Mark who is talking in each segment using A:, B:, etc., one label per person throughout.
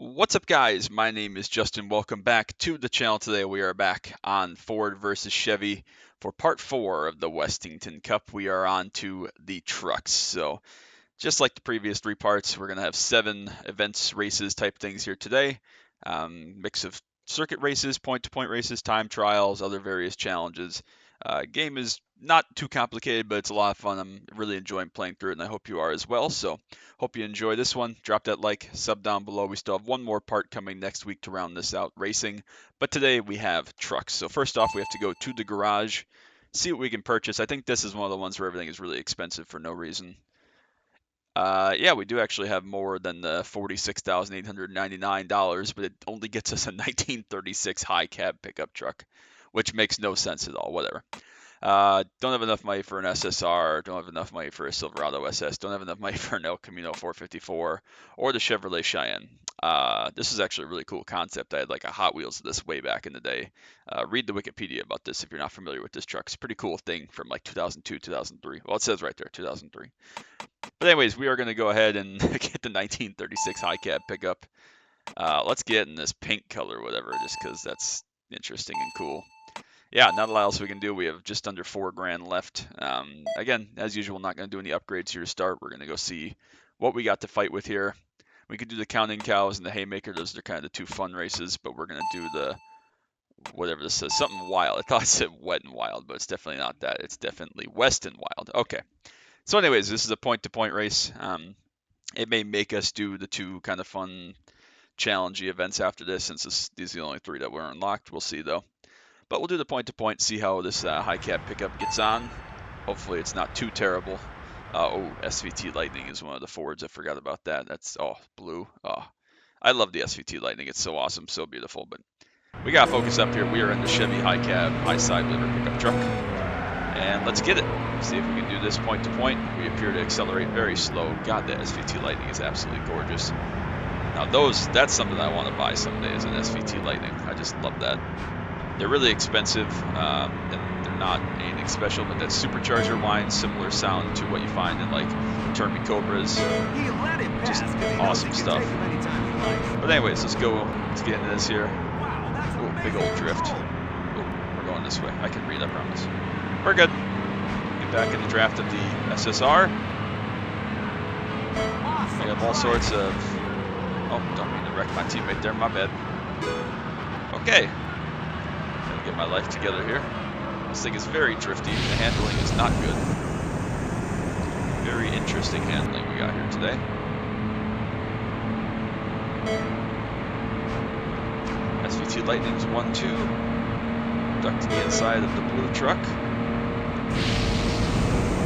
A: What's up, guys? My name is Justin. Welcome back to the channel. Today we are back on Ford versus Chevy for part 4 of the Westington Cup. We are on to the trucks. So just like the previous 3 parts, we're going to have 7 events, races type things here today. Mix of circuit races, point-to-point races, time trials, other various challenges. Game is not too complicated, but it's a lot of fun. I'm really enjoying playing through it, and I hope you are as well. So hope you enjoy this one. Drop that like, sub down below. We still have one more part coming next week to round this out, racing. But today we have trucks. So first off, we have to go to the garage, see what we can purchase. I think this is one of the ones where everything is really expensive for no reason. Yeah, we do actually have more than the $46,899, but it only gets us a 1936 high cab pickup truck, which makes no sense at all. Whatever. Don't have enough money for an SSR. Don't have enough money for a Silverado SS. Don't have enough money for an El Camino 454 or the Chevrolet Cheyenne. This is actually a really cool concept. I had like a Hot Wheels of this way back in the day. Read the Wikipedia about this if you're not familiar with this truck. It's a pretty cool thing from like 2002, 2003. Well, it says right there, 2003. But anyways, we are going to go ahead and get the 1936 high cab pickup. Let's get in this pink color, whatever, just because that's interesting and cool. Yeah, not a lot else we can do. We have just under $4,000 left. Again, as usual, not going to do any upgrades here to start. We're going to go see what we got to fight with here. We could do the Counting Cows and the Haymaker. Those are kind of the 2 fun races, but we're going to do the, whatever this says, something wild. I thought it said Wet and Wild, but it's definitely not that. It's definitely West and Wild. Okay. So anyways, this is a point-to-point race. It may make us do the 2 kind of fun, challengey events after this, since these are the only 3 that were unlocked. We'll see, though. But we'll do the point-to-point, see how this high cab pickup gets on. Hopefully it's not too terrible. SVT Lightning is one of the Fords. I forgot about that. That's, blue. I love the SVT Lightning. It's so awesome, so beautiful. But we got to focus up here. We are in the Chevy high cab, high side liver pickup truck. And let's get it. See if we can do this point-to-point. We appear to accelerate very slow. God, the SVT Lightning is absolutely gorgeous. Now that's something I want to buy someday, is an SVT Lightning. I just love that. They're really expensive, and they're not anything special, but that supercharger line, similar sound to what you find in like Termy Cobras. Just awesome stuff. But anyways, let's get into this here. Ooh, big old drift. Ooh, we're going this way. I can read, I promise. We're good. Get back in the draft of the SSR. We have all sorts of... Oh, don't mean to wreck my teammate there, my bad. Okay. Get my life together here. This thing is very drifty. The handling is not good. Very interesting handling we got here today. SVT Lightning's 1-2. Duck to the inside of the blue truck.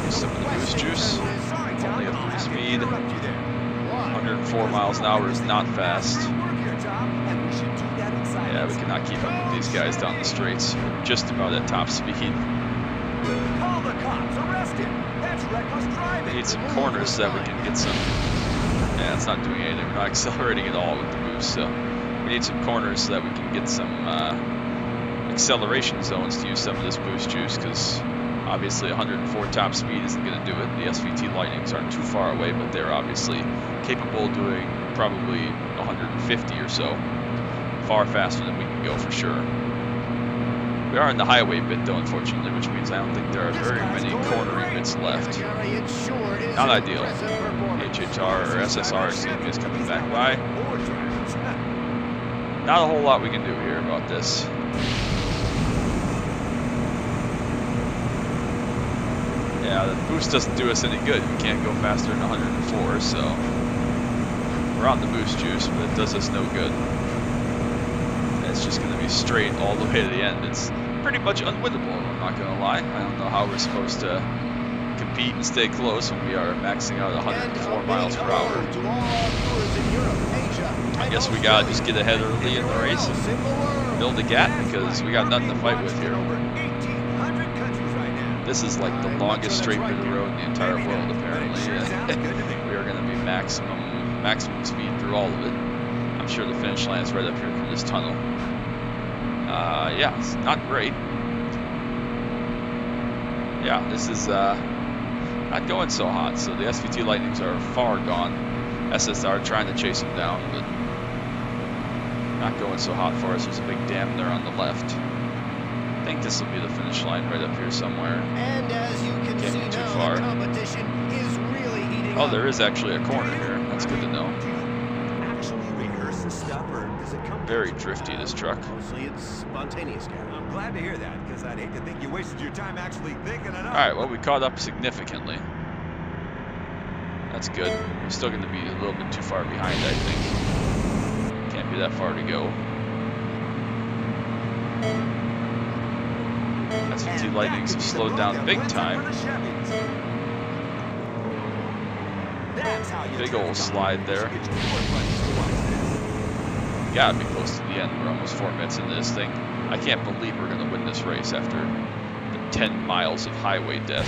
A: Use some of the boost juice. Only at 3 speed. 104 miles an hour is not fast. Yeah, we cannot keep up with these guys down the straights. We're just about at top speed. We need some corners so that we can get some... Yeah, it's not doing anything. We're not accelerating at all with the boost, so we need some corners so that we can get some acceleration zones to use some of this boost juice, because obviously 104 top speed isn't going to do it. The SVT Lightnings aren't too far away, but they're obviously capable of doing probably 150 or so. Far faster than we can go for sure. We are in the highway bit though, unfortunately, which means I don't think there are very many cornering bits left. Not ideal. HHR or SSR, excuse me, is coming back by. Not a whole lot we can do here about this. Yeah, the boost doesn't do us any good. We can't go faster than 104, so we're on the boost juice, but it does us no good. It's just going to be straight all the way to the end. It's pretty much unwinnable, I'm not going to lie. I don't know how we're supposed to compete and stay close when we are maxing out 104 miles per hour. I guess we got to just get ahead early in the race and build a gap, because we got nothing to fight with here. This is like the longest straight bit of road in the entire world, apparently. We are going to be maximum speed through all of it. I'm sure the finish line is right up here through this tunnel. Yeah, it's not great. Yeah, this is not going so hot. So the SVT Lightnings are far gone. SSR trying to chase them down, but Not going so hot for us. There's a big dam there on the left. I think this will be the finish line right up here somewhere.
B: And as you can
A: Can't
B: see
A: be too
B: now,
A: far.
B: the competition is really heating
A: Oh,
B: up.
A: there is actually a corner here. That's good to know.
C: Actually rehearse this stuff, or does it come
A: Very drifty, this truck.
B: Mostly it's spontaneous, Gary.
C: I'm glad to hear that, because I'd hate to think you wasted your time actually thinking it up.
A: All right, well, we caught up significantly. That's good. We're still going to be a little bit too far behind, I think. Can't be that far to go. That's 50 Lightnings have slowed down big time. Big old slide there. Gotta be close to the end. We're almost 4 minutes into this thing. I can't believe we're going to win this race after the 10 miles of highway death.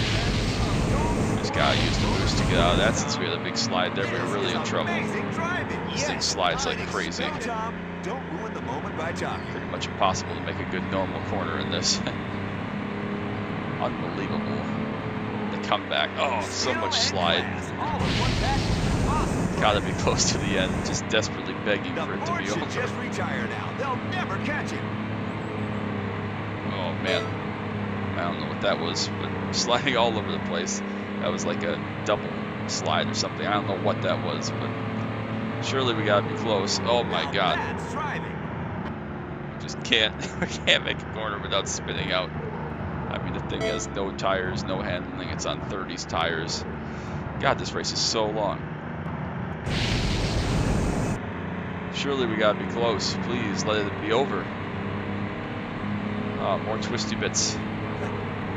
A: Just gotta use the boost to get out of that. Since we had a big slide there, we were really in trouble. This thing slides like crazy. Pretty much impossible to make a good normal corner in this. Unbelievable. The comeback. Oh, so much slide. Gotta be close to the end. Just desperately begging for it to be over.
C: Just retire now. They'll never catch him.
A: Oh man. I don't know what that was, but sliding all over the place. That was like a double slide or something. I don't know what that was, but surely we gotta be close. Oh my god. We just can't we can't make a corner without spinning out. I mean, the thing has no tires, no handling. It's on 30s tires. God, this race is so long. Surely we gotta be close. Please let it be over. Oh, more twisty bits.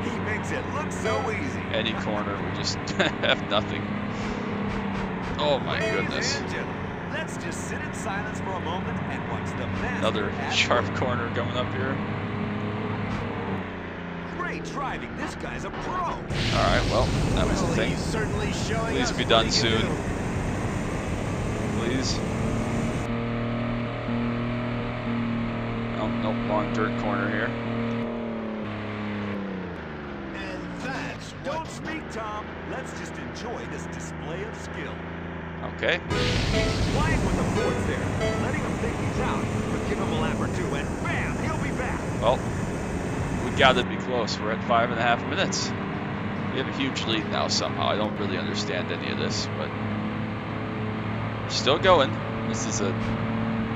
C: He makes it look so easy.
A: Any corner, we just have nothing. Oh my goodness.
C: Let's just sit in silence for a moment and watch the master.
A: Another sharp corner coming up here.
C: Great driving. This guy's a pro.
A: All right, well, that was the thing.
B: He's certainly showing
A: Please
B: us
A: be
B: what
A: done
B: he can
A: soon.
B: do.
A: Please. Oh, nope, long dirt corner here.
B: And that's
C: Don't speak, Tom. Let's just enjoy this display of skill.
A: Okay.
C: Flying with the boards there, letting him think he's out, but give him a lap or two, and bam, he'll be back.
A: Well, we gotta be close. We're at 5.5 minutes. We have a huge lead now somehow. I don't really understand any of this, but we're still going. This is a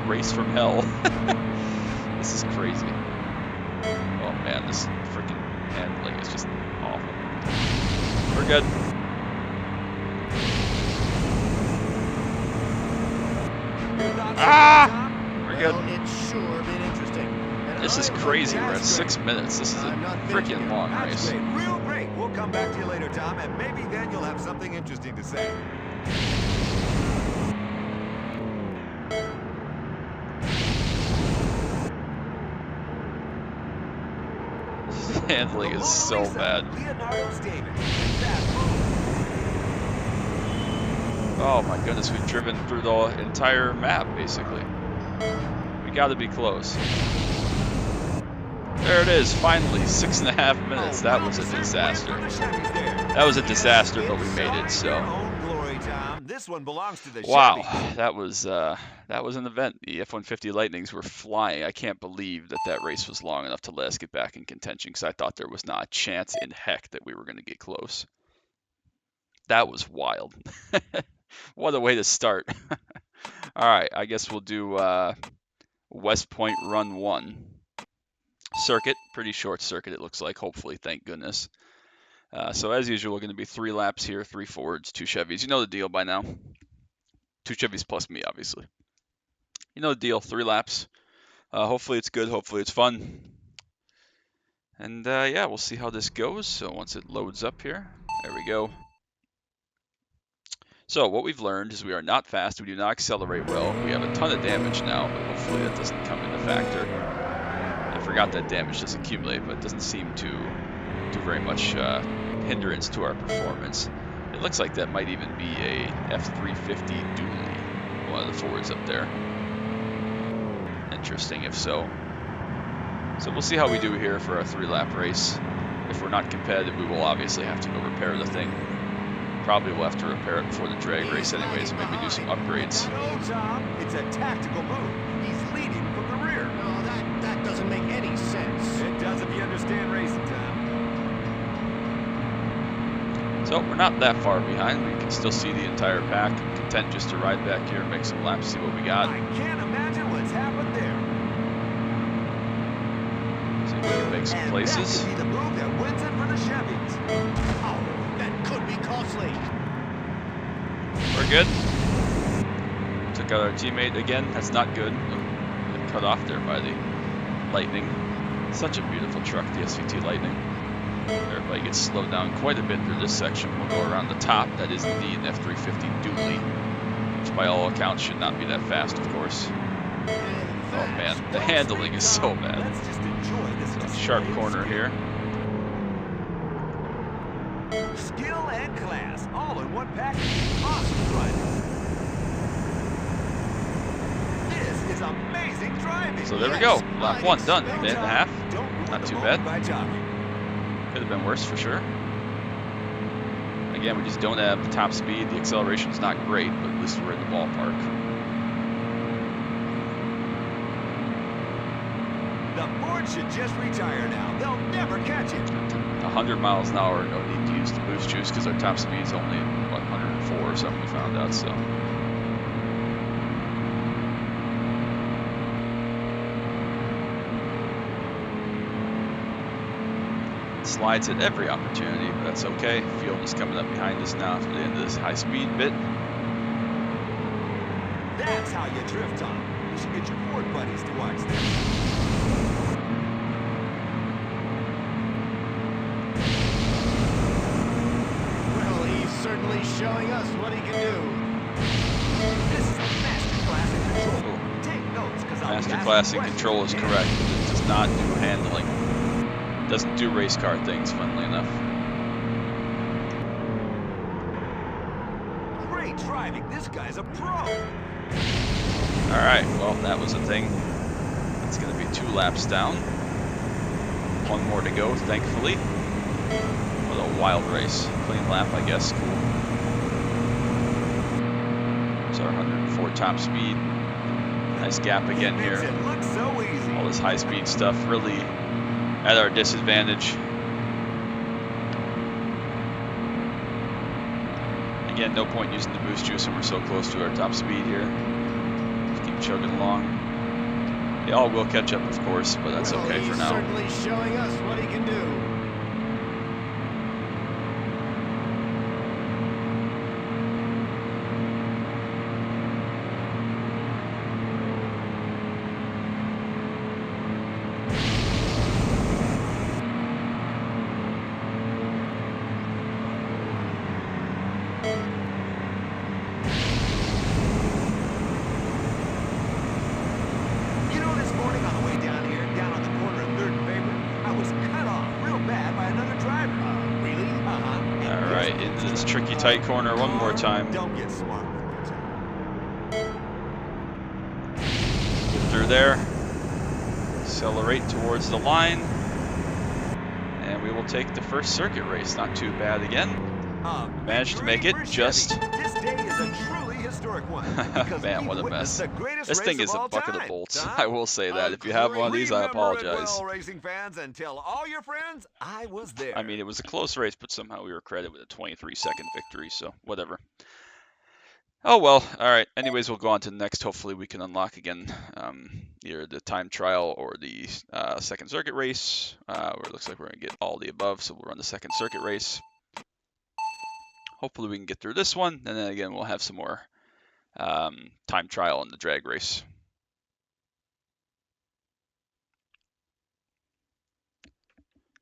A: race from hell. This is crazy. Oh man, this freaking handling is just awful. We're good. Ah! We're good.
B: Well, it's sure been interesting. And
A: This is crazy. We're at 6 minutes. This is a freaking long
C: That's
A: race.
C: great, real great. We'll come back to you later, Tom, and maybe then you'll have something interesting to say.
A: Handling is so bad. Oh my goodness, we've driven through the entire map, basically. We gotta be close. There it is, finally, 6.5 minutes. That was a disaster. That was a disaster, but we made it, so.
C: This one belongs to the
A: Wow,
C: Chevy.
A: that was an event. The F-150 Lightnings were flying. I can't believe that race was long enough to let us get back in contention, because I thought there was not a chance in heck that we were going to get close. That was wild. What a way to start. All right, I guess we'll do West Point Run 1. Circuit, pretty short circuit it looks like, hopefully, thank goodness. So as usual, we're going to be 3 laps here, 3 Fords, 2 Chevys. You know the deal by now. 2 Chevys plus me, obviously. You know the deal, 3 laps. Hopefully it's good, hopefully it's fun. And yeah, we'll see how this goes. So once it loads up here, there we go. So what we've learned is we are not fast, we do not accelerate well. We have a ton of damage now, but hopefully that doesn't come into factor. I forgot that damage does accumulate, but it doesn't seem to do very much hindrance to our performance. It looks like that might even be a F350 dually, one of the Fords up there. Interesting if so. So we'll see how we do here for a 3-lap race. If we're not competitive, we will obviously have to go repair the thing. Probably we'll have to repair it before the drag race anyways, and maybe do some upgrades.
C: No, Tom, it's a tactical move. He's leading for
A: So we're not that far behind. We can still see the entire pack. I'm content just to ride back here, make some laps, see what we got.
C: I can't imagine what's happened there.
A: See if we can make some
C: And
A: places.
C: that could be the move that wins it for the Chevys.
B: Oh, that could be costly.
A: We're good. Took out our teammate again. That's not good. Got cut off there by the Lightning. Such a beautiful truck, the SVT Lightning. Everybody gets slowed down quite a bit through this section. We'll go around the top. That is indeed an F350 dually, which by all accounts should not be that fast, of course. Oh man, the handling is so bad.
C: Let's just enjoy this
A: Sharp
C: display of
A: corner
C: skill.
A: here.
C: Skill and class, all in one package. Awesome driving. This is amazing driving.
A: So there we go. Lap 1 done. Minute and a half.
C: Don't ruin
A: Not
C: the
A: too
C: moment
A: bad.
C: by jogging.
A: Could have been worse for sure. Again, we just don't have the top speed. The acceleration's not great, but at least we're in the ballpark.
C: The Ford should just retire now. They'll never catch it.
A: 100 miles an hour, no need to use the boost juice because our top speed's only 104 or something we found out, so. Slides at every opportunity, but that's okay. Field is coming up behind us now for the end of this high speed bit.
C: That's how you drift, Tom. You should get your Ford buddies to watch this.
B: Well, he's certainly showing us what he can do.
C: This is a masterclass in control. Take notes, because I'll be asking
A: Masterclass in
C: questions
A: control is
C: at the
A: correct,
C: end.
A: but it does not do handling. Doesn't do race car things, funnily enough.
C: Great driving. This guy's a pro.
A: Alright, well, that was a thing. It's going to be 2 laps down. 1 more to go, thankfully. What a wild race. Clean lap, I guess. Cool. There's our 104 top speed. Nice gap again
C: He makes
A: here.
C: it look so easy.
A: All this high-speed stuff really at our disadvantage. Again, no point using the boost juice when we're so close to our top speed here. Just keep chugging along. They all will catch up, of course, but that's
B: Well,
A: okay for
B: he's
A: now.
B: certainly showing us what he can do.
C: You know, this morning on the way down here, down on the corner of 3rd and Favorite, I was cut off real bad by another driver.
B: Really?
C: Uh-huh.
A: All right, into this tricky tight corner one more time.
C: Don't get smart with it.
A: Get through there. Accelerate towards the line. And we will take the first circuit race. Not too bad again. Managed to make it
C: Victory for
A: just-
C: Chevy. This day is a truly historic one. because
A: Man,
C: we've
A: what a
C: witnessed
A: mess.
C: the greatest
A: This thing
C: race
A: is
C: of
A: a
C: all
A: bucket of
C: time.
A: bolts.
C: Tom,
A: I will say that. If you have one of these, I
C: remember it
A: apologize.
C: well, racing fans, and tell all your friends I was there.
A: I mean, it was a close race, but somehow we were credited with a 23-second victory, so whatever. Oh well, alright. Anyways, we'll go on to the next. Hopefully we can unlock again either the time trial or the second circuit race. Where it looks like we're going to get all the above, so we'll run the second circuit race. Hopefully we can get through this one, and then again we'll have some more time trial in the drag race.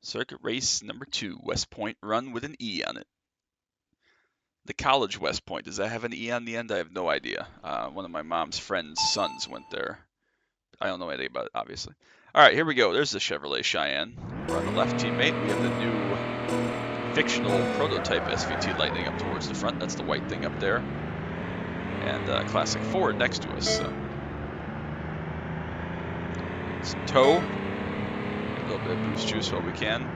A: Circuit race number 2, West Point run with an E on it. The college West Point, does that have an E on the end? I have no idea. One of my mom's friend's sons went there. I don't know anything about it, obviously. All right, here we go. There's the Chevrolet Cheyenne. We're on the left teammate. We have the new fictional prototype SVT Lightning up towards the front. That's the white thing up there. And classic Ford next to us. So. Some tow. A little bit of boost juice while we can.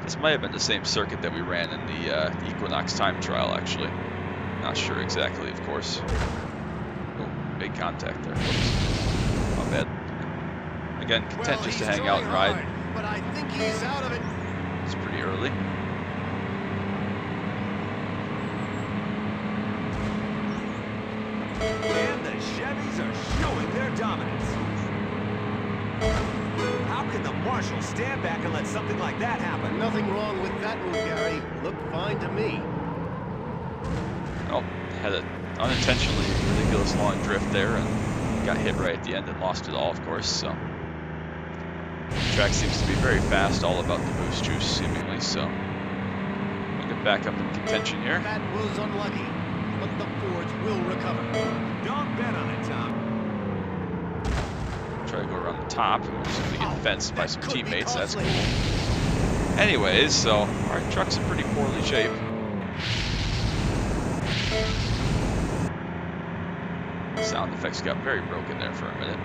A: This might have been the same circuit that we ran in the Equinox time trial, actually. Not sure exactly, of course. Oh, big contact there. Whoops. My bad. Again, content just to hang out and ride.
B: But I think he's out of it.
A: It's pretty early.
C: And the Chevys are showing their dominance. How can the marshal stand back and let something like that happen?
B: Nothing wrong with that move, Gary. Looked fine to me.
A: Oh, had an unintentionally ridiculous long drift there and got hit right at the end and lost it all, of course. So the track seems to be very fast, all about the boost juice, seemingly. So we'll get back up in contention here.
B: That was unlucky, but the Fords will recover.
C: Don't bet on it, Tom.
A: Try to go around the top. We're just going to get fenced by some
B: could be
A: teammates. That's cool.
B: costly.
A: Anyways, so our truck's in pretty poorly shape. Sound effects got very broken there for a minute.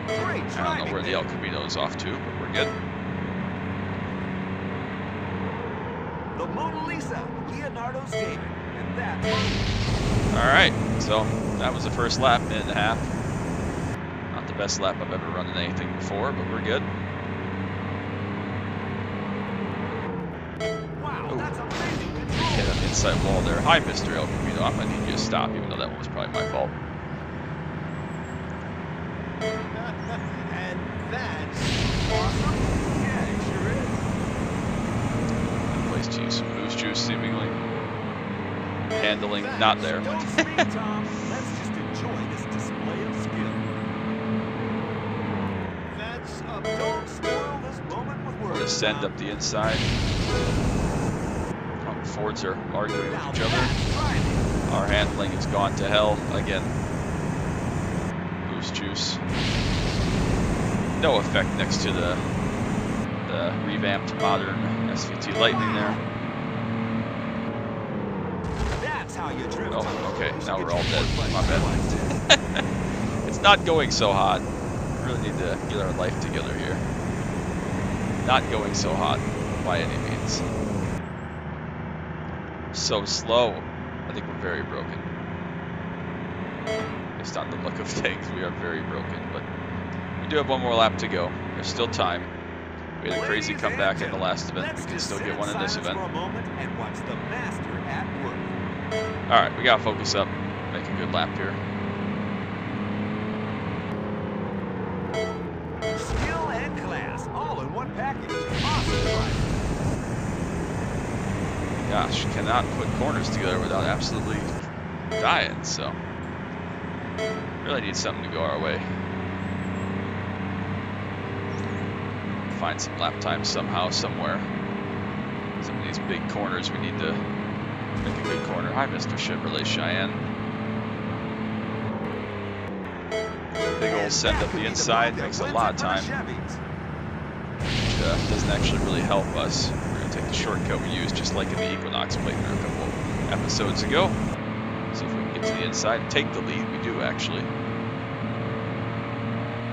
C: Great
A: I don't
C: driving
A: know where the
C: there.
A: El Camino's off to, but we're good.
C: The Mona Lisa, Leonardo's David. And that's
A: Alright, so that was the first lap, minute and a half. Not the best lap I've ever run in anything before, but we're good.
C: wow,
A: Ooh.
C: that's amazing
A: Hit
C: control.
A: an inside wall there. Hi, Mr. El Camino. I'm going to need you to stop, even though that one was probably my fault.
B: And that's
C: Awesome. Yeah, it sure is.
A: Good place to use some boost juice, seemingly. Handling, not there.
C: Don't speak, Tom. Let's just enjoy this display of skill.
B: that's a
C: Don't spoil this moment with words.
A: We'll send
C: Tom.
A: up the inside. Oh, Fords are arguing with
C: Now
A: each other.
C: that's driving.
A: Our handling has gone to hell again. Boost juice. No effect next to the revamped modern SVT Lightning there.
C: That's how you drift.
A: Oh,
C: Tom.
A: okay.
C: Should
A: Now
C: get
A: we're all
C: your
A: dead.
C: foot
A: My
C: buddies
A: bad.
C: realized.
A: It's not going so hot. We really need to get our life together here. Not going so hot by any means. So slow. I think we're very broken. Based on the look of things, we are very broken, but we do have one more lap to go. There's still time. We had a crazy
C: Ladies
A: comeback
C: and
A: in the last event.
C: let's
A: We can
C: just
A: still
C: sit
A: get one in this
C: silence
A: event.
C: for a moment and watch the master at work.
A: Alright, we gotta focus up. Make a good lap here.
C: Skill and class, all in one package. Awesome driving.
A: Gosh, cannot put corners together without absolutely dying, so really need something to go our way. Find some lap time somehow, somewhere. Some of these big corners, we need to make a good corner. Hi, Mr. Chevrolet Cheyenne. Big old send up the inside, makes a lot of time, which doesn't actually really help us. We're going to take the shortcut we used, just like in the Equinox playthrough a couple episodes ago. See if we can get to the inside and take the lead. We do, actually.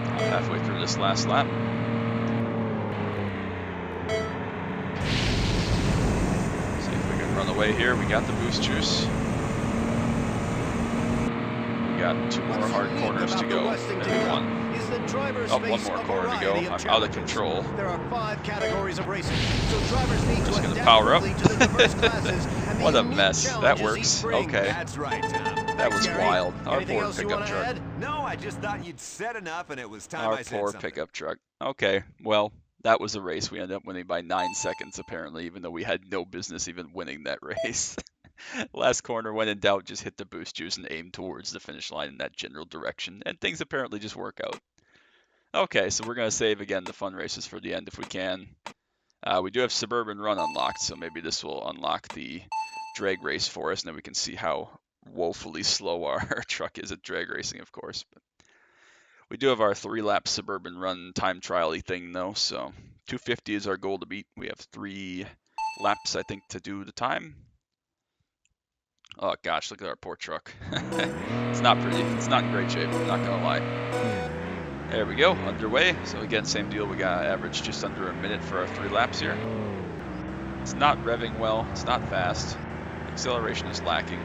A: About halfway through this last lap. See if we can run away here. We got the boost juice. We got two more hard corners to go. Maybe one. Oh, one more corner to go. I'm out of control.
B: There are 5 categories of racing, so drivers need
A: Just
B: to
A: gonna
B: adapt
A: power up.
B: quickly to the diverse classes and the
A: What a
B: unique
A: mess. That
B: challenges
A: works.
B: each brings.
A: Okay.
C: That's right, Tom.
A: That was
B: Gary,
A: wild. Our
B: anything
A: poor
B: else you
A: pickup
B: wanna
A: truck.
B: add?
C: No, I just thought you'd said enough and it was time
A: Our
C: I said
A: poor
C: something.
A: pickup truck. Okay, well, that was a race. We ended up winning by 9 seconds, apparently, even though we had no business even winning that race. Last corner, when in doubt, just hit the boost juice and aim towards the finish line in that general direction, and things apparently just work out. Okay, so we're going to save, again, the fun races for the end if we can. We do have Suburban Run unlocked, so maybe this will unlock the drag race for us, and then we can see how woefully slow our truck is at drag racing, of course. But we do have our 3-lap Suburban Run time trial-y thing, though, so 250 is our goal to beat. We have 3 laps, I think, to do the time. Oh, gosh, look at our poor truck. It's not pretty. It's not in great shape, I'm not going to lie. There we go, underway. So again, same deal. We got average just under a minute for our 3 laps here. It's not revving well. It's not fast. Acceleration is lacking.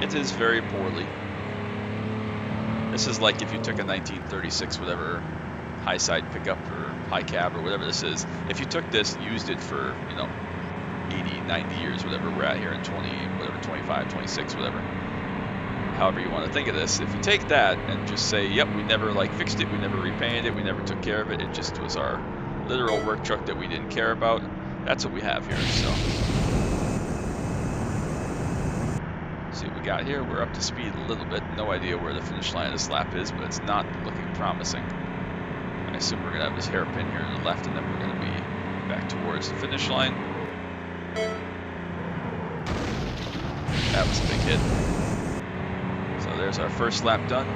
A: It is very poorly. This is like if you took a 1936 whatever high side pickup or high cab or whatever this is. If you took this and used it for, 80, 90 years, whatever we're at here in 25, 26, whatever. however you want to think of this. If you take that and just say, yep, we never like fixed it, we never repainted it, we never took care of it, it just was our literal work truck that we didn't care about, that's what we have here. So see what we got here. We're up to speed a little bit. No idea where the finish line of this lap is, but it's not looking promising. I assume we're going to have this hairpin here to the left, and then we're going to be back towards the finish line. That was a big hit. So there's our first lap done.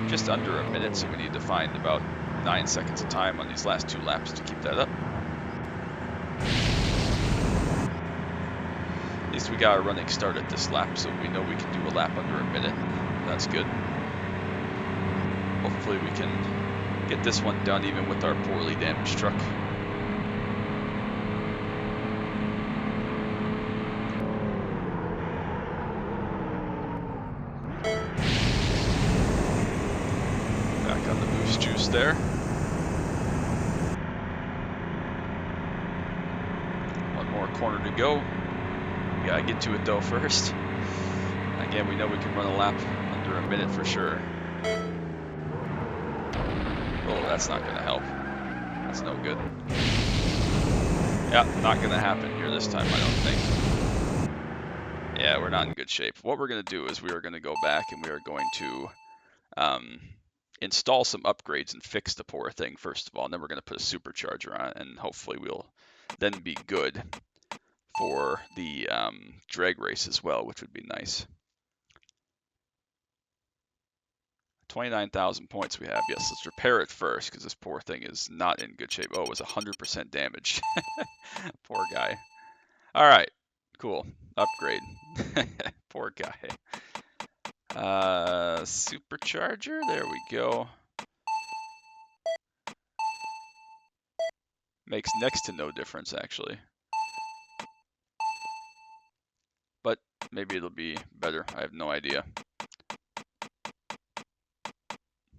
A: Just under a minute, so we need to find about 9 seconds of time on these last 2 laps to keep that up. At least we got a running start at this lap, so we know we can do a lap under a minute. That's good. Hopefully we can get this one done even with our poorly damaged truck. Back on the boost juice there. One more corner to go. We gotta get to it though first. Again, we know we can run a lap under a minute for sure. Oh, that's not gonna help. That's no good. Yeah, not gonna happen here this time, I don't think. Yeah, we're not in good shape. What we're gonna do is we are gonna go back and we are going to install some upgrades and fix the poor thing first of all, and then we're gonna put a supercharger on it, and hopefully we'll then be good for the drag race as well, which would be nice. 29,000 points we have. Yes, let's repair it first because this poor thing is not in good shape. Oh, it was 100% damaged. Poor guy. All right, cool. Upgrade. Poor guy. Supercharger. There we go. Makes next to no difference actually. But maybe it'll be better. I have no idea.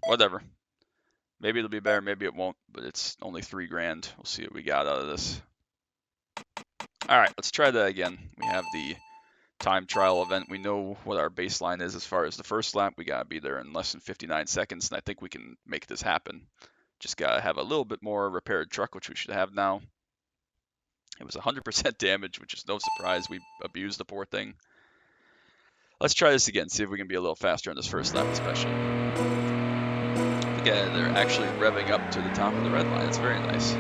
A: Whatever. Maybe it'll be better, maybe it won't, but it's only 3 grand. We'll see what we got out of this. All right, let's try that again. We have the time trial event. We know what our baseline is as far as the first lap. We gotta be there in less than 59 seconds, and I think we can make this happen. Just gotta have a little bit more repaired truck, which we should have now. It was 100% damage, which is no surprise. We abused the poor thing. Let's try this again, see if we can be a little faster on this first lap especially. Yeah, they're actually revving up to the top of the red line. It's very nice.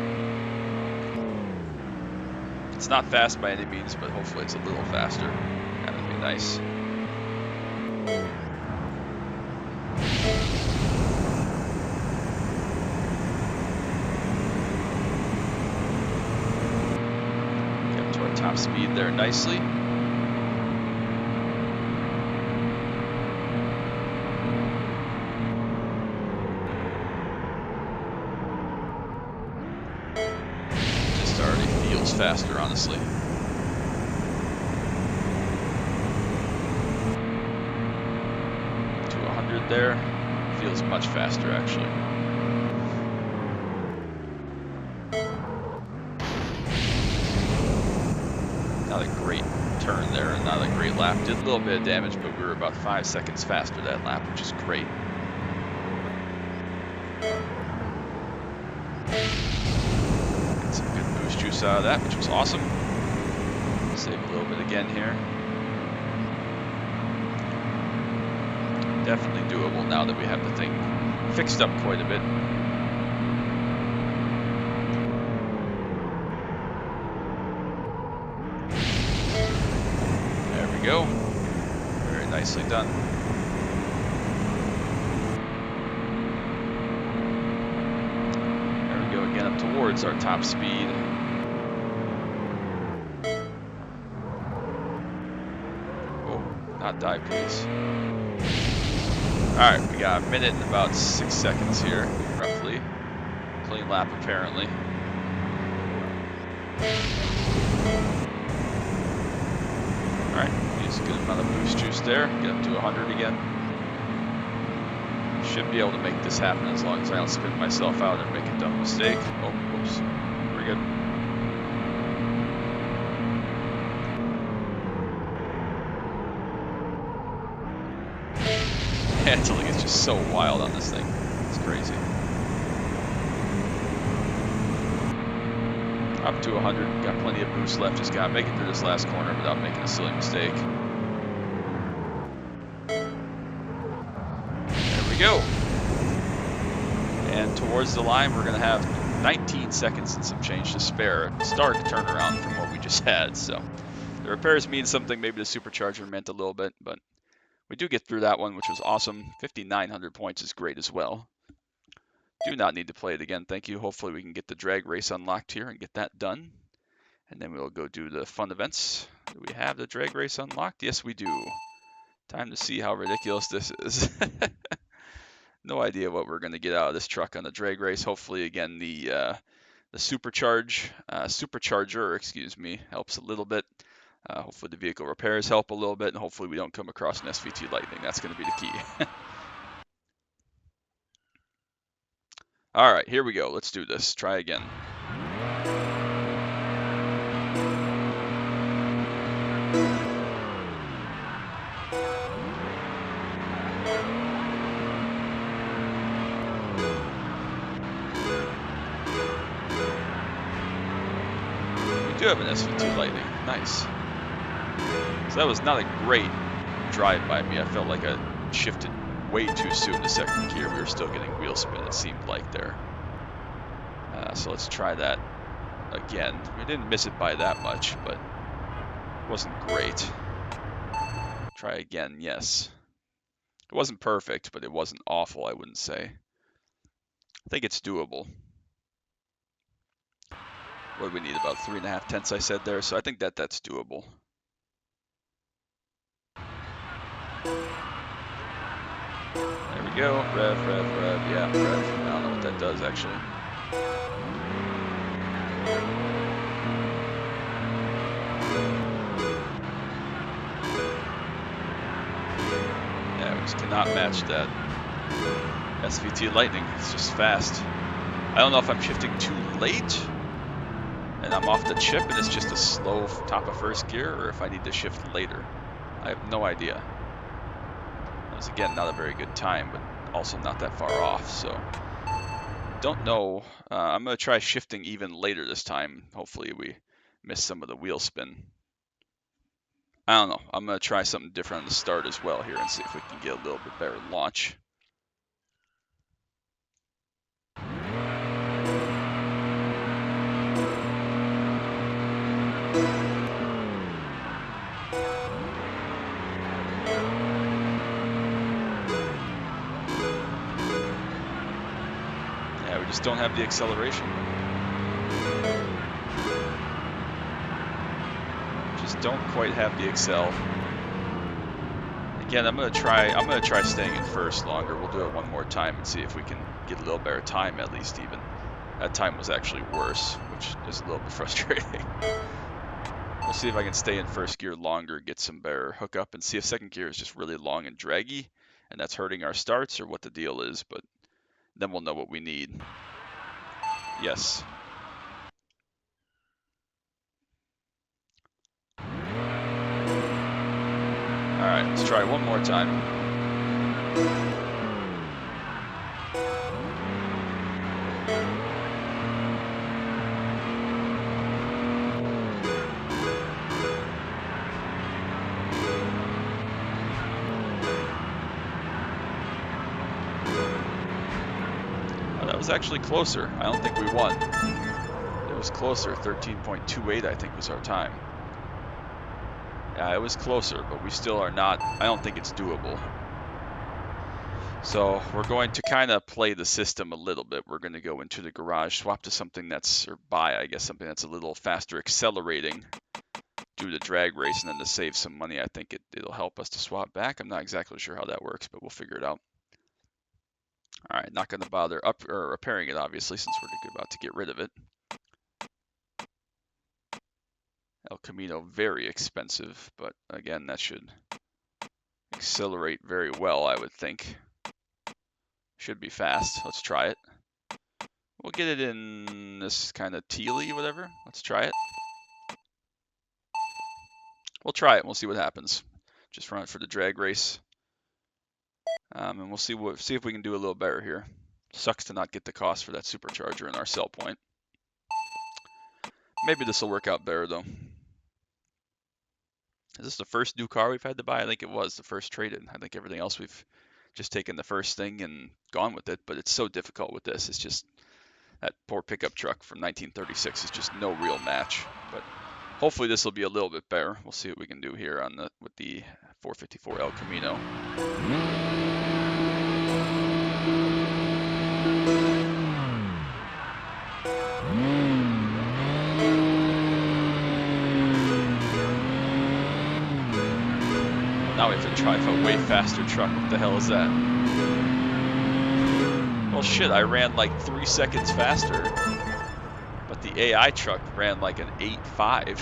A: It's not fast by any means, but hopefully it's a little faster. That would be nice. Get to our top speed there nicely. Faster, honestly. To 100 there. Feels much faster, actually. Not a great turn there, and not a great lap. Did a little bit of damage, but we were about 5 seconds faster that lap, which is great. Juice out of that, which was awesome. Save a little bit again here. Definitely doable now that we have the thing fixed up quite a bit. There we go. Very nicely done. There we go again, up towards our top speed. Not die, please. Alright, we got a minute and about 6 seconds here, roughly. Clean lap, apparently. Alright, use a good amount of boost juice there. Get up to 100 again. Should be able to make this happen as long as I don't spin myself out and make a dumb mistake. Oh, whoops. Very good. handling is just so wild on this thing. It's crazy. Up to 100, got plenty of boost left. Just got to make it through this last corner without making a silly mistake. There we go. And towards the line, we're going to have 19 seconds and some change to spare. Stark turnaround from what we just had. So the repairs mean something. Maybe the supercharger meant a little bit, but we do get through that one, which was awesome. 5,900 points is great as well. Do not need to play it again, thank you. Hopefully we can get the drag race unlocked here and get that done. And then we'll go do the fun events. Do we have the drag race unlocked? Yes, we do. Time to see how ridiculous this is. No idea what we're going to get out of this truck on the drag race. Hopefully, again, the supercharger, excuse me, helps a little bit. Hopefully the vehicle repairs help a little bit, and hopefully we don't come across an SVT Lightning. That's going to be the key. All right, here we go. Let's do this. Try again. We do have an SVT Lightning. Nice. So that was not a great drive by me. I felt like I shifted way too soon to second gear. We were still getting wheel spin, it seemed like there. So let's try that again. We didn't miss it by that much, but it wasn't great. Try again, yes. It wasn't perfect, but it wasn't awful, I wouldn't say. I think it's doable. What do we need? About 3.5 tenths, I said there, so I think that's doable. There we go. Rev. Yeah, rev. I don't know what that does, actually. Yeah, we just cannot match that SVT Lightning. It's just fast. I don't know if I'm shifting too late and I'm off the chip and it's just a slow top of first gear, or if I need to shift later. I have no idea. That was, again, not a very good time, but also not that far off, so don't know. I'm going to try shifting even later this time. Hopefully we miss some of the wheel spin. I don't know. I'm going to try something different on the start as well here and see if we can get a little bit better launch. Yeah, we just don't have the acceleration. Just don't quite have the accel. Again, I'm gonna try staying in first longer. We'll do it one more time and see if we can get a little better time, at least. Even that time was actually worse, which is a little bit frustrating. We'll see if I can stay in first gear longer, get some better hookup, and see if second gear is just really long and draggy, and that's hurting our starts, or what the deal is. But then we'll know what we need. Yes. Alright, let's try one more time. Oh, that was actually closer. I don't think we won. It was closer. 13.28, I think, was our time. Yeah, it was closer, but we still are not. I don't think it's doable. So we're going to kind of play the system a little bit. We're going to go into the garage, swap to something that's, or buy, I guess, something that's a little faster accelerating, do the drag race, and then to save some money, I think it'll help us to swap back. I'm not exactly sure how that works, but we'll figure it out. All right, not going to bother repairing it, obviously, since we're about to get rid of it. El Camino, very expensive, but again, that should accelerate very well, I would think. Should be fast. Let's try it. We'll get it in this kind of tealy, whatever. Let's try it. We'll try it. We'll see what happens. Just run it for the drag race. And we'll see if we can do a little better here. Sucks to not get the cost for that supercharger in our sell point. Maybe this will work out better though. Is this the first new car we've had to buy? I think it was the first trade-in. I think everything else we've just taken the first thing and gone with it, but it's so difficult with this. It's just that poor pickup truck from 1936 is just no real match. But hopefully this will be a little bit better. We'll see what we can do here on with the 454 El Camino. Now we have to drive a way faster truck. What the hell is that? Well, shit, I ran like 3 seconds faster, but the AI truck ran like an 8.5.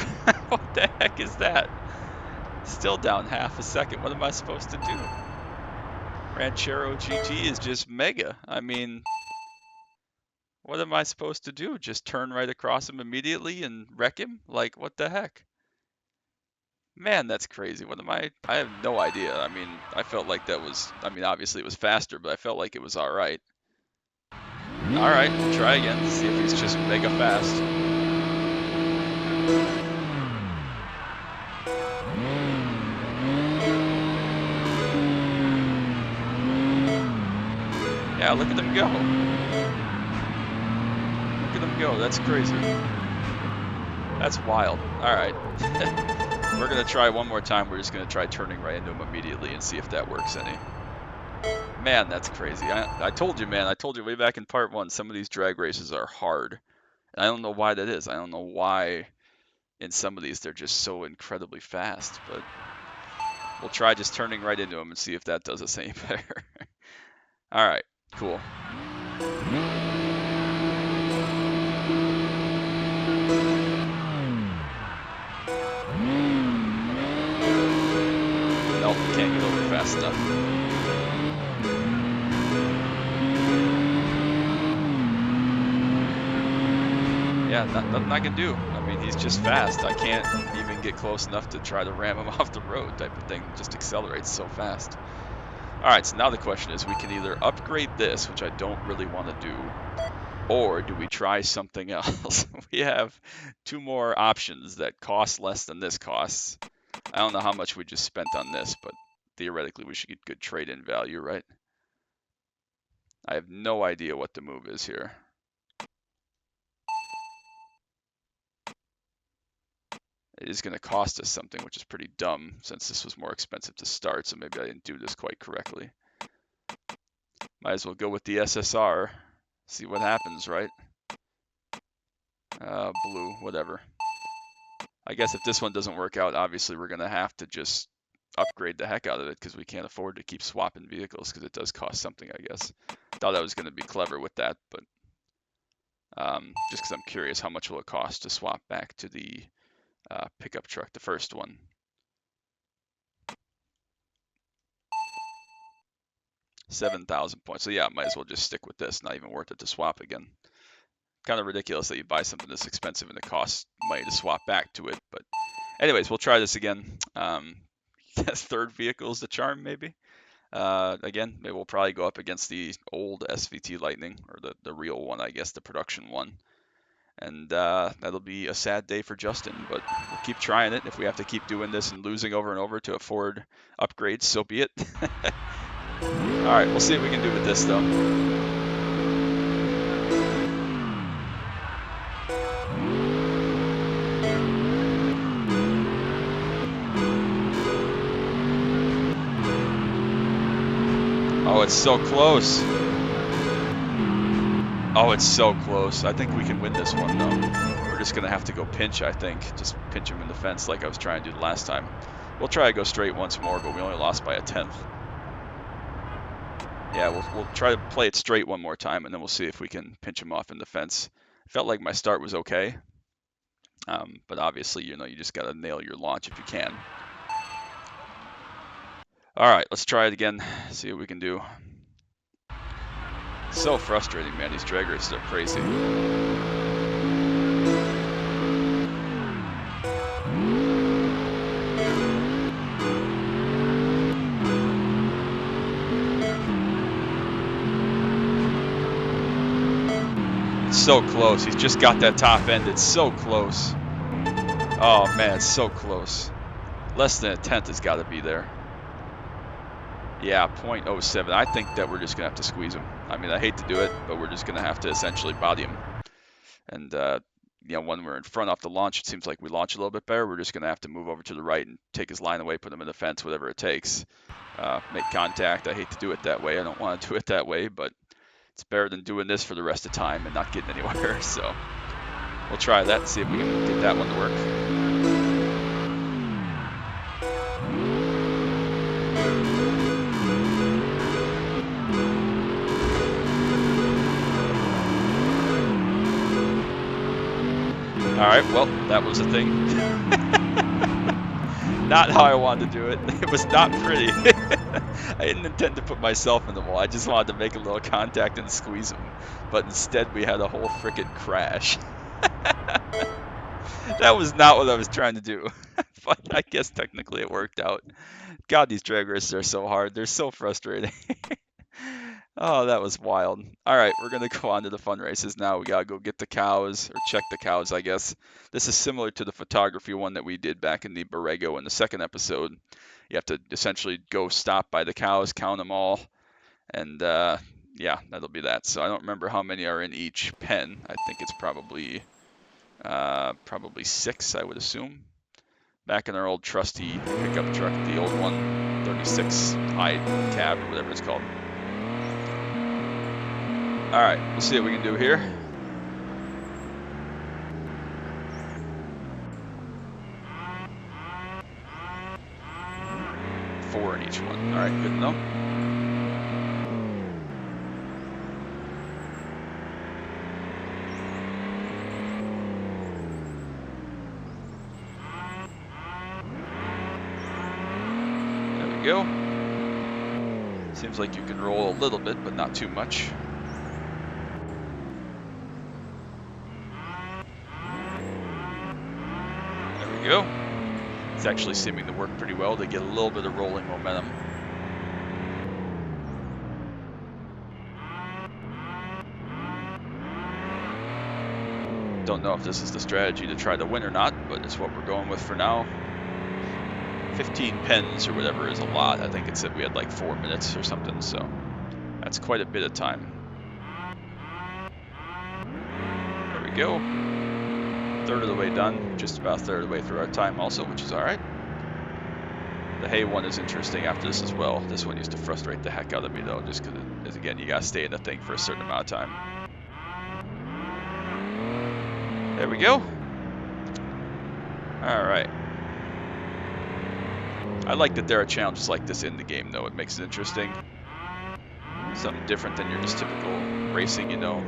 A: What the heck is that? Still down half a second. What am I supposed to do? Ranchero GT is just mega. I mean, what am I supposed to do? Just turn right across him immediately and wreck him? Like, what the heck? Man, that's crazy. What am I have no idea. I mean, I felt like that was, I mean, obviously it was faster, but I felt like it was all right. All right, try again. See if he's just mega fast. Yeah, look at them go. Look at them go. That's crazy. That's wild. All right. We're going to try one more time. We're just going to try turning right into him immediately and see if that works any. Man, that's crazy. I told you, man. I told you way back in part 1, some of these drag races are hard. I don't know why that is. I don't know why in some of these they're just so incredibly fast. But we'll try just turning right into them and see if that does us any better. All right, cool. Nope, can't get over fast enough. Yeah, nothing I can do. I mean, he's just fast. I can't even get close enough to try to ram him off the road type of thing. It just accelerates so fast. All right, so now the question is, we can either upgrade this, which I don't really want to do, or do we try something else? We have 2 more options that cost less than this costs. I don't know how much we just spent on this, but theoretically we should get good trade-in value, right? I have no idea what the move is here. It is going to cost us something, which is pretty dumb since this was more expensive to start, so maybe I didn't do this quite correctly. Might as well go with the SSR, see what happens, right? Blue, whatever. I guess if this one doesn't work out, obviously we're going to have to just upgrade the heck out of it because we can't afford to keep swapping vehicles because it does cost something, I guess. Thought I was going to be clever with that, but just because I'm curious how much will it cost to swap back to the pickup truck, the first one. $7,000 points. So yeah, might as well just stick with this. Not even worth it to swap again. Kind of ridiculous that you buy something this expensive and it costs money to swap back to it. But anyways, we'll try this again. Third vehicle is the charm, maybe. Again, maybe we'll probably go up against the old SVT Lightning, or the real one, I guess, the production one. And that'll be a sad day for Justin, but we'll keep trying it. If we have to keep doing this and losing over and over to afford upgrades, so be it. All right, we'll see what we can do with this, though. Oh, it's so close. Oh, it's so close. I think we can win this one, though. We're just going to have to go pinch, I think. Just pinch him in the fence like I was trying to do the last time. We'll try to go straight once more, but we only lost by a 1/10. Yeah, we'll try to play it straight one more time, and then we'll see if we can pinch him off in the fence. I felt like my start was okay. But obviously, you just got to nail your launch if you can. All right, let's try it again, see what we can do. So frustrating, man. These drag races are crazy. So close. He's just got that top end. It's so close. Oh, man, it's so close. Less than a tenth has got to be there. Yeah, 0.07. I think that we're just going to have to squeeze him. I mean, I hate to do it, but we're just going to have to essentially body him. And, you know, when we're in front off the launch, it seems like we launch a little bit better. We're just going to have to move over to the right and take his line away, put him in the fence, whatever it takes. Make contact. I hate to do it that way. I don't want to do it that way, but it's better than doing this for the rest of the time and not getting anywhere. So we'll try that and see if we can get that one to work. All right, well, that was a thing. Not how I wanted to do it. It was not pretty. I didn't intend to put myself in the wall. I just wanted to make a little contact and squeeze him. But instead, we had a whole frickin' crash. That was not what I was trying to do. But I guess technically it worked out. God, these drag races are so hard. They're so frustrating. Oh, that was wild. All right, we're going to go on to the fun races now. We got to go get the cows, or check the cows, I guess. This is similar to the photography one that we did back in the Borrego in the second episode. You have to essentially go stop by the cows, count them all, and yeah, that'll be that. So I don't remember how many are in each pen. I think it's probably 6, I would assume. Back in our old trusty pickup truck, the old one, 36 high cab or whatever it's called. All right, we'll see what we can do here. Four in each one. All right, good to know. There we go. Seems like you can roll a little bit, but not too much. Go. It's actually seeming to work pretty well to get a little bit of rolling momentum. Don't know if this is the strategy to try to win or not, but it's what we're going with for now. 15 pens or whatever is a lot. I think it said we had like 4 minutes or something, so that's quite a bit of time. There we go. Third of the way done, just about a third of the way through our time also, which is all right. The hay one is interesting after this as well. This one used to frustrate the heck out of me though, just because again, you gotta stay in the thing for a certain amount of time. There we go. All right. I like that there are challenges like this in the game though. It makes it interesting. Something different than your just typical racing, you know.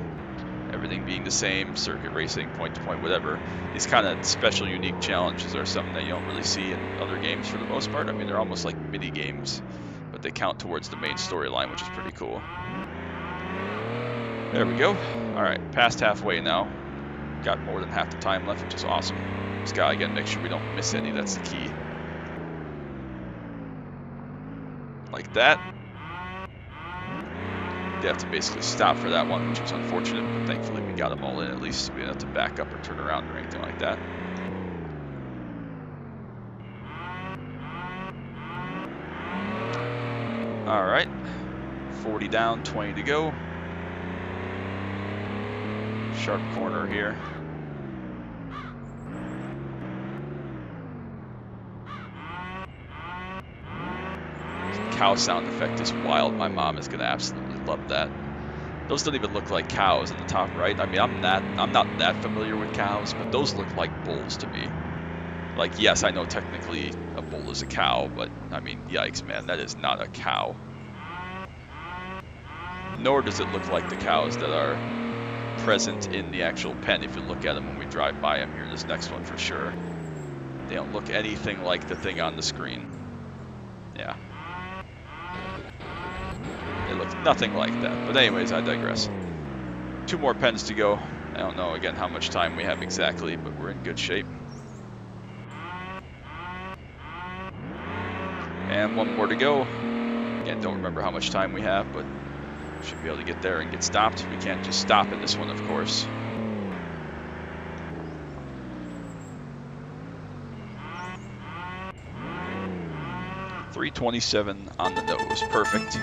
A: Everything being the same, circuit racing, point to point, whatever. These kind of special, unique challenges are something that you don't really see in other games for the most part. I mean, they're almost like mini games, but they count towards the main storyline, which is pretty cool. There we go. All right, past halfway now. Got more than half the time left, which is awesome. Just gotta, again, make sure we don't miss any. That's the key. Like that. They have to basically stop for that one, which was unfortunate, but thankfully we got them all in at least, so we didn't have to back up or turn around or anything like that. All right, 40 down, 20 to go. Sharp corner here. Cow sound effect is wild. My mom is gonna absolutely love that. Those don't even look like cows in the top right. I mean, I'm not that familiar with cows, but those look like bulls to me. Like, yes, I know technically a bull is a cow, but I mean, yikes, man, that is not a cow. Nor does it look like the cows that are present in the actual pen if you look at them when we drive by them here. This next one for sure. They don't look anything like the thing on the screen. Yeah. It looks nothing like that. But anyways, I digress. 2 more pens to go. I don't know, again, how much time we have exactly, but we're in good shape. And 1 more to go. Again, don't remember how much time we have, but Should be able to get there and get stopped. We can't just stop in this one, of course. .327 on the nose. Perfect.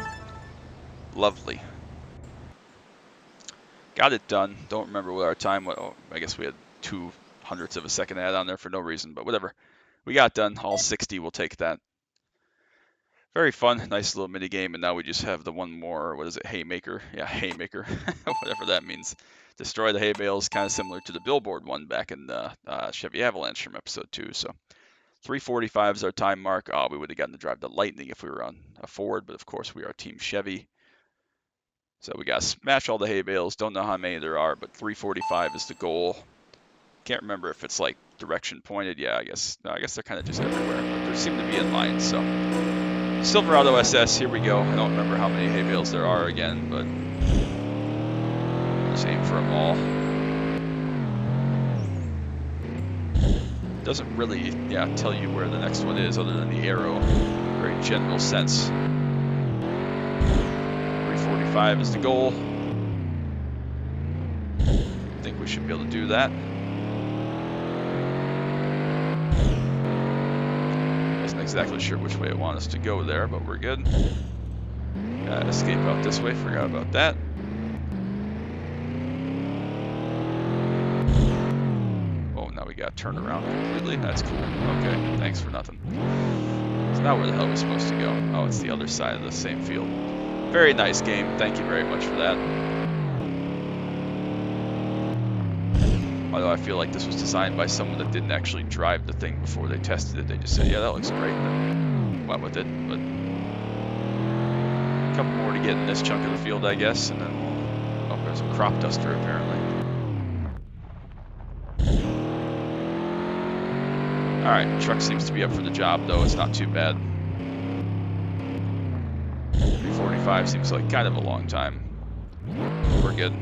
A: Lovely. Got it done. Don't remember what our time was. Oh, I guess we had 0.02 of a second add on there for no reason, but whatever. We got done. All 60, we'll take that. Very fun. Nice little mini game, and now we just have the one more, what is it, haymaker? Yeah, haymaker. Whatever that means. Destroy the hay bales, kind of similar to the billboard one back in the Chevy Avalanche from episode 2. So 3:45 is our time mark. Oh, we would have gotten to drive the Lightning if we were on a Ford, but of course we are Team Chevy. So we got to smash all the hay bales. Don't know how many there are, but 3:45 is the goal. Can't remember if it's like direction pointed. Yeah, I guess they're kind of just everywhere, but they seem to be in line. So Silverado SS, here we go. I don't remember how many hay bales there are again, but let's aim for them all. Doesn't really, tell you where the next one is other than the arrow. Very general sense. 3:45 is the goal. I think we should be able to do that. Wasn't exactly sure which way it wanted us to go there, but we're good. Escape out this way, forgot about that. We got turned around completely. That's cool. Okay, thanks for nothing. So now where the hell are we supposed to go? Oh, it's the other side of the same field. Very nice game. Thank you very much for that. Although I feel like this was designed by someone that didn't actually drive the thing before they tested it. They just said, yeah, that looks great, and then went with it. But a couple more to get in this chunk of the field, I guess, and then we'll... Oh, there's a crop duster apparently. Alright, truck seems to be up for the job, though. It's not too bad. 3:45 seems like kind of a long time. We're good.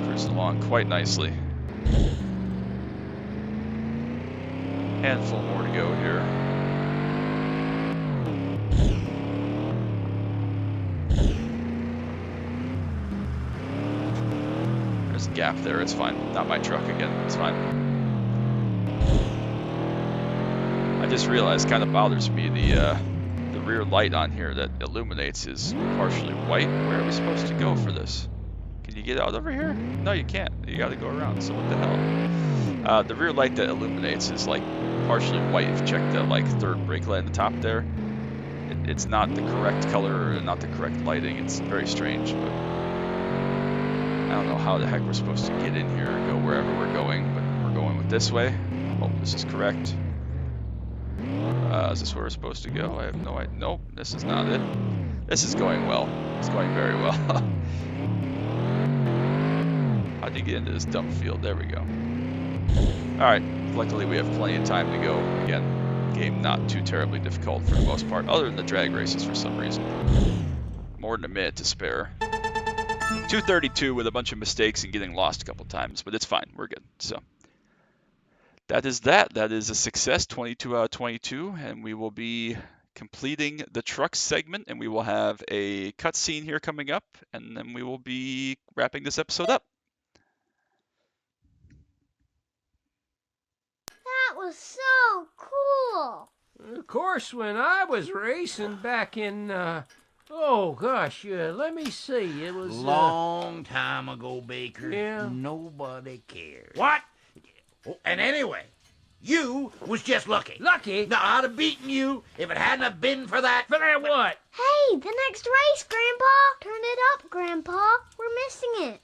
A: Cruising along quite nicely. Handful more to go here. There's a gap there. It's fine. Not my truck again. It's fine. I just realized, kind of bothers me, the rear light on here that illuminates is partially white. Where are we supposed to go for this? Can you get out over here? No, you can't. You got to go around. So what the hell? The rear light that illuminates is like partially white. If you check the third brake light at the top there, it's not the correct color or not the correct lighting. It's very strange, but I don't know how the heck we're supposed to get in here and go wherever we're going, but we're going with this way. Hope this is correct. Is this where we're supposed to go? I have no idea. Nope, this is not it. This is going well. It's going very well. How'd you get into this dump field? There we go. Alright, luckily we have plenty of time to go. Again, game not too terribly difficult for the most part, other than the drag races for some reason. More than a minute to spare. 2:32 with a bunch of mistakes and getting lost a couple times, but it's fine. We're good. So that is that. That is a success, 22 out of 22, and we will be completing the truck segment, and we will have a cutscene here coming up, and then we will be wrapping this episode up.
D: That was so cool.
E: Of course, when I was racing back in, oh gosh, let me see, it was...
F: Long time ago, Baker.
E: Yeah.
F: Nobody cared. What? Oh, and anyway, you was just lucky.
E: Lucky?
F: Now, I'd have beaten you if it hadn't have been for that.
E: For that what?
D: Hey, the next race, Grandpa. Turn it up, Grandpa. We're missing it.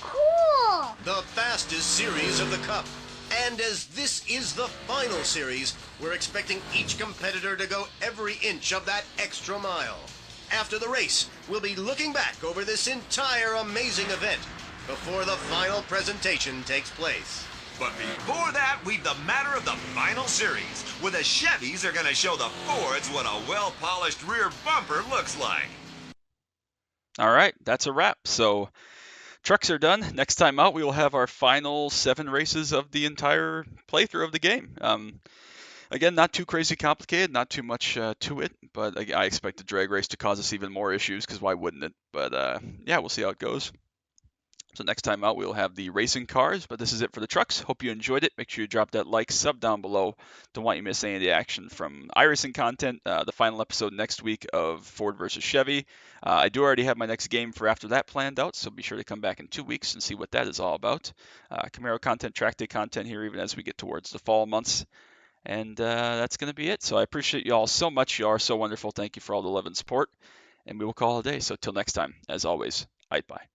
D: Cool.
B: The fastest series of the Cup. And as this is the final series, we're expecting each competitor to go every inch of that extra mile. After the race, we'll be looking back over this entire amazing event before the final presentation takes place.
C: But before that, we've the matter of the final series, where the Chevys are going to show the Fords what a well-polished rear bumper looks like.
A: All right, that's a wrap. So trucks are done. Next time out, we will have our final 7 races of the entire playthrough of the game. Again, not too crazy complicated, not too much to it, but I expect the drag race to cause us even more issues, because why wouldn't it? But yeah, we'll see how it goes. So next time out, we'll have the racing cars, but this is it for the trucks. Hope you enjoyed it. Make sure you drop that like, sub down below. Don't want you to miss any of the action from iRacing content. The final episode next week of Ford versus Chevy. I do already have my next game for after that planned out, so be sure to come back in 2 weeks and see what that is all about. Camaro content, track day content here, even as we get towards the fall months. And that's going to be it. So I appreciate you all so much. You are so wonderful. Thank you for all the love and support. And we will call it a day. So till next time, as always, bye.